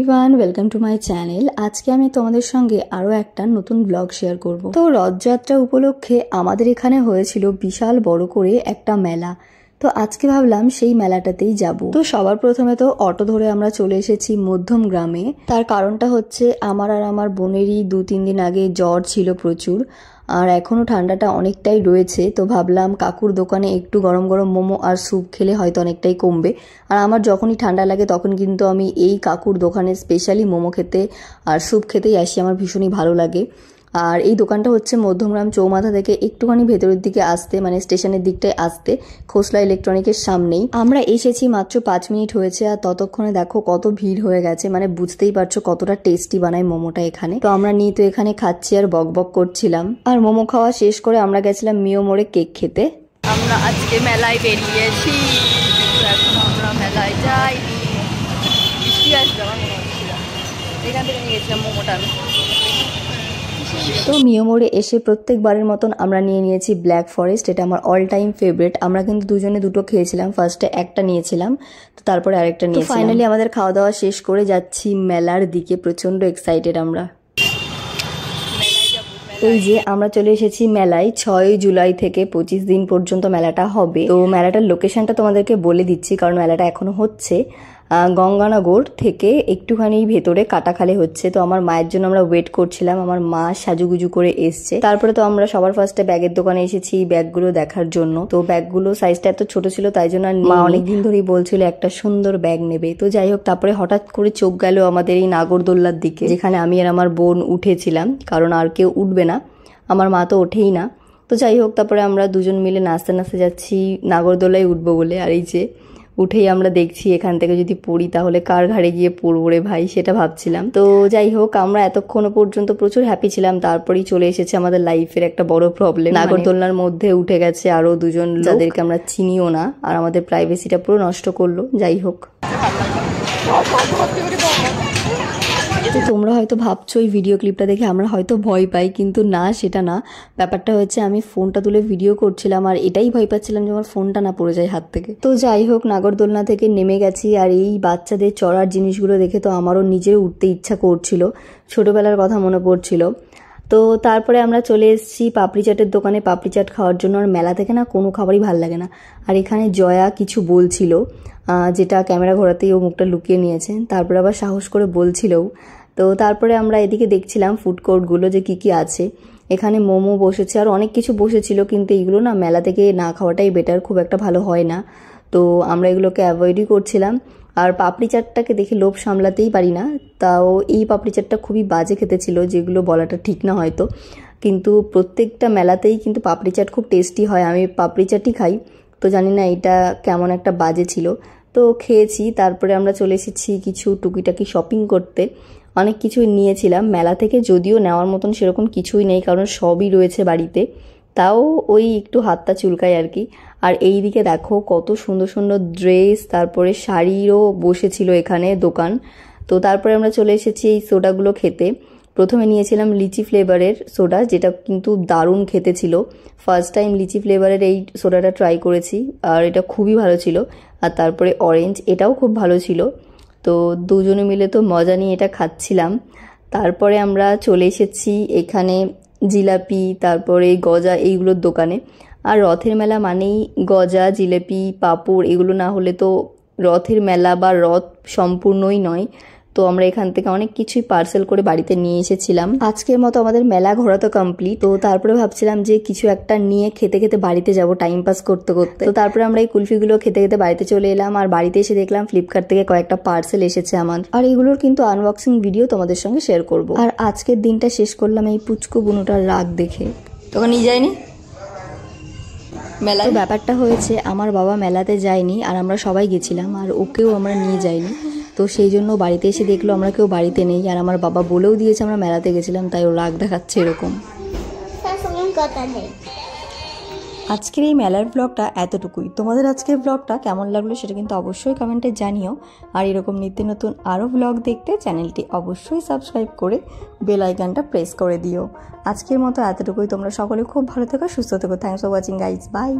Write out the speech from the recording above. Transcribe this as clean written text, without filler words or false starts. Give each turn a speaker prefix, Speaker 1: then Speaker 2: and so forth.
Speaker 1: Everyone, welcome to my channel. আজকে আমি তোমাদের সঙ্গে আরও একটা নতুন ব্লগ শেয়ার করব। তো রথযাত্রা উপলক্ষে আমাদের এখানে হয়েছিল বিশাল বড় করে একটা মেলা। তো আজকে ভাবলাম সেই মেলাটাতেই যাব। তো সবার প্রথমে তো অটো ধরে আমরা চলে এসেছি মধ্যম গ্রামে। তার কারণটা হচ্ছে আমার আর আমার বোনেরই 2-3 দিন আগে জ্বর ছিল প্রচুর, আর এখনো ঠান্ডাটা অনেকটাই রয়েছে। তো ভাবলাম কাকুর দোকানে একটু গরম গরম মোমো আর স্যুপ খেলে হয়তো অনেকটাই কমবে। আর আমার যখনই ঠান্ডা লাগে তখন কিন্তু আমি এই কাকুর দোকানে স্পেশালি মোমো খেতে আর স্যুপ খেতেই আসি, আমার ভীষণই ভালো লাগে। আর এই দোকানটা হচ্ছে মধ্যমগ্রাম চৌমাথা থেকে একটুখানি ভেতরের দিকে আসতে, মানে স্টেশনের দিকটায় আসতে, খোসলা ইলেকট্রনিকের সামনেই। আমরা এসেছি মাত্র 5 মিনিট হয়েছে, আর ততক্ষণে দেখো কত ভিড় হয়ে গেছে। মানে বুঝতেই পারছো কতটা টেস্টি বানায় মোমোটা এখানে। তো আমরা নিয়ে তো এখানে খাচ্ছি আর বক বক করছিলাম। আর মোমো খাওয়া শেষ করে আমরা গেছিলাম মিও মোড়ে কেক খেতে।
Speaker 2: আমরা আজকে মেলায় বেরিয়েছি, এখন আমরা মেলায় যাইনি, বৃষ্টি আসবে আমার মনে হচ্ছিল। এখান থেকে নিয়ে গেছিলাম মোমোটা আমি।
Speaker 1: তো মিও মোড়ে এসে প্রত্যেকবারের মতন আমরা নিয়ে নিয়েছি ব্ল্যাক ফরেস্ট। এটা আমার অল টাইম ফেভারিট। আমরা কিন্তু দুজনে দুটো খেয়েছিলাম, ফার্স্টে একটা নিয়েছিলাম, তো তারপরে আরেকটা নিয়েছিলাম। ফাইনালি আমাদের খাওয়া দাওয়া শেষ করে যাচ্ছি মেলার দিকে, প্রচন্ড এক্সাইটেড আমরা। এই যে আমরা চলে এসেছি মেলায়। 6 জুলাই থেকে 25 দিন পর্যন্ত মেলাটা হবে। তো মেলাটার লোকেশনটা তোমাদেরকে বলে দিচ্ছি, কারণ মেলাটা এখনো হচ্ছে। গঙ্গানগর থেকে একটুখানি ভেতরে কাটাখালে হচ্ছে। তো আমার মায়ের জন্য আমরা ওয়েট করছিলাম, আমার মা সাজুগুজু করে এসছে। তারপরে তো আমরা সবার ফার্স্টে ব্যাগের দোকানে এসেছি ব্যাগগুলো দেখার জন্য। তো ব্যাগগুলো সাইজটা এত ছোট ছিল, তাই জন্য মা অনেকদিন ধরেই বলছিল একটা সুন্দর ব্যাগ নেবে। তো যাই হোক, তারপরে হঠাৎ করে চোখ গেল আমাদের এই নাগরদোল্লার দিকে, যেখানে আমি আর আমার বোন উঠেছিলাম, কারণ আর কেউ উঠবে না, আমার মা তো ওঠেই না। তো যাই হোক, তারপরে আমরা দুজন মিলে নাচতে নাচতে যাচ্ছি নাগরদোলায় উঠবো বলে। আর এই যে উঠেই আমরা দেখছি এখান থেকে যদি পড়ি তাহলে কার ঘাড়ে গিয়ে পড়বো রে ভাই, সেটা ভাবছিলাম। তো যাই হোক, আমরা এতক্ষণ পর্যন্ত প্রচুর হ্যাপি ছিলাম। তারপরেই চলে এসেছে আমাদের লাইফের একটা বড় প্রবলেম। নাগরদোলনার মধ্যে উঠে গেছে আরো দুজন, যাদেরকে আমরা চিনিও না, আর আমাদের প্রাইভেসিটা পুরো নষ্ট করলো। যাই হোক, তো তোমরা হয়তো ভাবছো এই ভিডিও ক্লিপটা দেখে আমরা হয়তো ভয় পাই, কিন্তু না, সেটা না। ব্যাপারটা হচ্ছে আমি ফোনটা তুলে ভিডিও করছিলাম, আর এটাই ভয় পাচ্ছিলাম যে আমার ফোনটা না পড়ে যায় হাত থেকে। তো যাই হোক, নাগরদোলনা থেকে নেমে গেছি, আর এই বাচ্চাদের চড়ার জিনিসগুলো দেখে তো আমারও নিজেরও উঠতে ইচ্ছা করছিল, ছোটবেলার কথা মনে পড়ছিল। তো তারপরে আমরা চলে এসেছি পাপড়ি চাটের দোকানে পাপড়ি চাট খাওয়ার জন্য। আর মেলা থেকে না কোনো খাবারই ভাল লাগে না। আর এখানে জয়া কিছু বলছিল, যেটা ক্যামেরা ঘোরাতেই ও মুখটা লুকিয়ে নিয়েছে, তারপরে আবার সাহস করে বলছিলও। তো তারপরে আমরা এদিকে দেখছিলাম ফুড কোর্টগুলো যে কি কি আছে। এখানে মোমো বসেছে আর অনেক কিছু বসেছিল, কিন্তু এইগুলো না মেলা থেকে না খাওয়াটাই বেটার, খুব একটা ভালো হয় না। তো আমরা এগুলোকে অ্যাভয়েডই করছিলাম। আর পাপড়ি চাটটাকে দেখে লোভ সামলাতেই পারি না, তাও এই পাপড়ি চাটটা খুবই বাজে খেতে ছিল, যেগুলো বলাটা ঠিক না হয়তো, কিন্তু প্রত্যেকটা মেলাতেই কিন্তু পাপড়ি চাট খুব টেস্টি হয়। আমি পাপড়ি চাটই খাই, তো জানি না এটা কেমন একটা বাজে ছিল। তো খেয়েছি, তারপরে আমরা চলে এসেছি কিছু টুকিটাকি শপিং করতে। অনেক কিছুই নিয়েছিলাম মেলা থেকে, যদিও নেওয়ার মতন সেরকম কিছুই নেই, কারণ সবই রয়েছে বাড়িতে, তাও ওই একটু হাতটা চুলকায় আর কি। আর এই দিকে দেখো কত সুন্দর সুন্দর ড্রেস, তারপরে শাড়িরও বসেছিল এখানে দোকান। তো তারপরে আমরা চলে এসেছি এই সোডাগুলো খেতে। প্রথমে নিয়েছিলাম লিচি ফ্লেভারের সোডা, যেটা কিন্তু দারুণ খেতে ছিল। ফার্স্ট টাইম লিচি ফ্লেভারের এই সোডাটা ট্রাই করেছি, আর এটা খুবই ভালো ছিল। আর তারপরে অরেঞ্জ, এটাও খুব ভালো ছিল। তো দুজনে মিলে তো মজা নিয়ে এটা খাচ্ছিলাম। তারপরে আমরা চলে এসেছি এখানে জিলাপি, তারপরে গজা, এইগুলোর দোকানে। আর রথের মেলা মানেই গজা, জিলাপি, পাঁপড়, এগুলো না হলে তো রথের মেলা বা রথ সম্পূর্ণই নয়। তো আমরা এখান থেকে অনেক কিছুই পার্সেল করে বাড়িতে নিয়ে এসেছিলাম। আজকের মতো আমাদের মেলা ঘোরা তো কমপ্লিট। তো তারপরে ভাবছিলাম যে কিছু একটা নিয়ে খেতে খেতে বাড়িতে যাব টাইম পাস করতে করতে। তো তারপরে আমরা এই কুলফিগুলো খেতে খেতে বাড়িতে চলে এলাম। আর বাড়িতে এসে দেখলাম ফ্লিপকার্ট থেকে কয়েকটা পার্সেল এসেছে আমার, আর এগুলোর কিন্তু আনবক্সিং ভিডিও তোমাদের সঙ্গে শেয়ার করব। আর আজকের দিনটা শেষ করলাম এই পুচকু বুনুটার রাগ দেখে।
Speaker 2: তোকে নিয়ে যায়নি মেলায়?
Speaker 1: ব্যাপারটা হয়েছে আমার বাবা মেলাতে যায়নি, আর আমরা সবাই গেছিলাম, আর ওকেও আমরা নিয়ে যাইনি। তো সেই জন্য বাড়িতে এসে দেখলো আমরা কেউ বাড়িতে নেই, আর আমার বাবা বলেও দিয়েছে আমরা মেলাতে গেছিলাম, তাই ও রাগ দেখাচ্ছে এরকম। আজকের এই মেলার ব্লগটা এতটুকুই। তোমাদের আজকের ব্লগটা কেমন লাগলো সেটা কিন্তু অবশ্যই কমেন্টে জানিও। আর এরকম নিত্য নতুন আরও ব্লগ দেখতে চ্যানেলটি অবশ্যই সাবস্ক্রাইব করে বেল আইকনটা প্রেস করে দিও। আজকের মতো এতটুকুই। তোমরা সকলে খুব ভালো থেকো, সুস্থ থেকো। Thanks for watching guys, by.